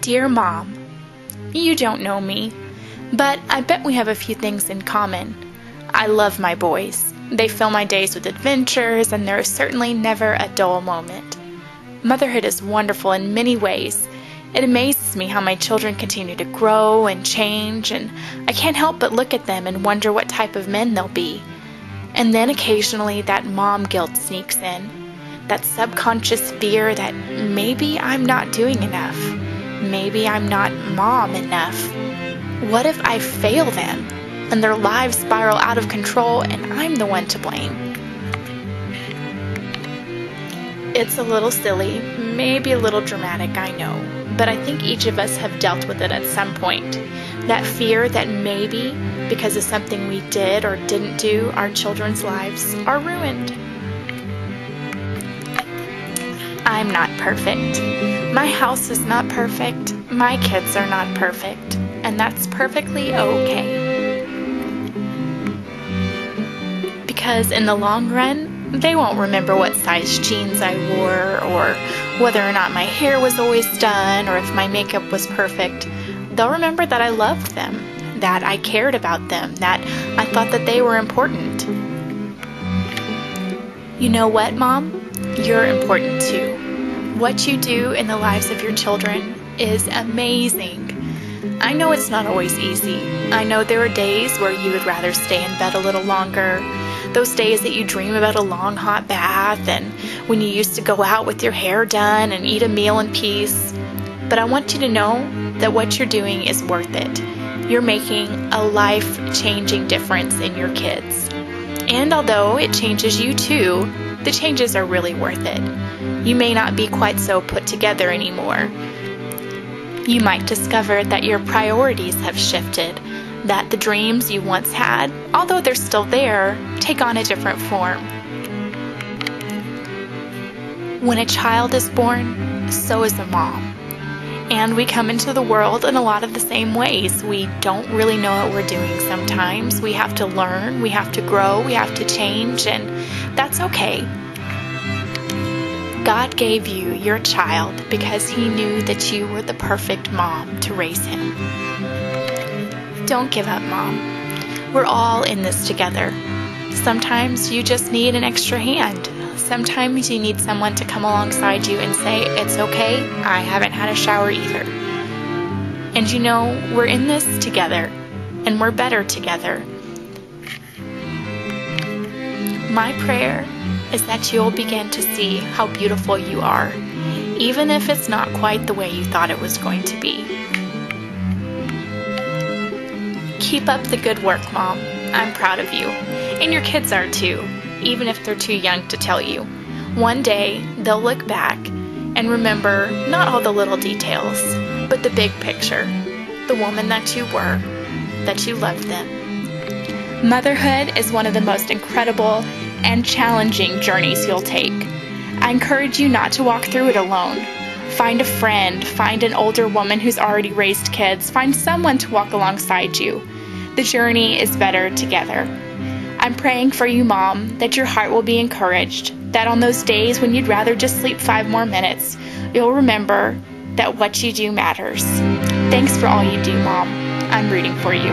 Dear Mom, you don't know me, but I bet we have a few things in common. I love my boys. They fill my days with adventures, and there is certainly never a dull moment. Motherhood is wonderful in many ways. It amazes me how my children continue to grow and change, and I can't help but look at them and wonder what type of men they'll be. And then occasionally that mom guilt sneaks in, that subconscious fear that maybe I'm not doing enough. Maybe I'm not mom enough. What if I fail them and their lives spiral out of control and I'm the one to blame? It's a little silly, maybe a little dramatic, I know, but I think each of us have dealt with it at some point. That fear that maybe, because of something we did or didn't do, our children's lives are ruined. I'm not perfect. My house is not perfect. My kids are not perfect. And that's perfectly okay. Because in the long run, they won't remember what size jeans I wore, or whether or not my hair was always done, or if my makeup was perfect. They'll remember that I loved them, that I cared about them, that I thought that they were important. You know what, Mom? You're important too. What you do in the lives of your children is amazing. I know it's not always easy. I know there are days where you would rather stay in bed a little longer. Those days that you dream about a long hot bath, and when you used to go out with your hair done and eat a meal in peace. But I want you to know that what you're doing is worth it. You're making a life-changing difference in your kids. And although it changes you too, the changes are really worth it. You may not be quite so put together anymore. You might discover that your priorities have shifted, that the dreams you once had, although they're still there, take on a different form. When a child is born, so is a mom. And we come into the world in a lot of the same ways. We don't really know what we're doing sometimes. We have to learn, we have to grow, we have to change, and that's okay. God gave you your child because He knew that you were the perfect mom to raise him. Don't give up, Mom. We're all in this together. Sometimes you just need an extra hand. Sometimes you need someone to come alongside you and say, it's okay, I haven't had a shower either. And you know, we're in this together, and we're better together. My prayer is that you'll begin to see how beautiful you are, even if it's not quite the way you thought it was going to be. Keep up the good work, Mom. I'm proud of you. And your kids are too, even if they're too young to tell you. One day, they'll look back and remember not all the little details, but the big picture, the woman that you were, that you loved them. Motherhood is one of the most incredible and challenging journeys you'll take. I encourage you not to walk through it alone. Find a friend, find an older woman who's already raised kids, find someone to walk alongside you. The journey is better together. I'm praying for you, Mom, that your heart will be encouraged, that on those days when you'd rather just sleep 5 more minutes, you'll remember that what you do matters. Thanks for all you do, Mom. I'm rooting for you.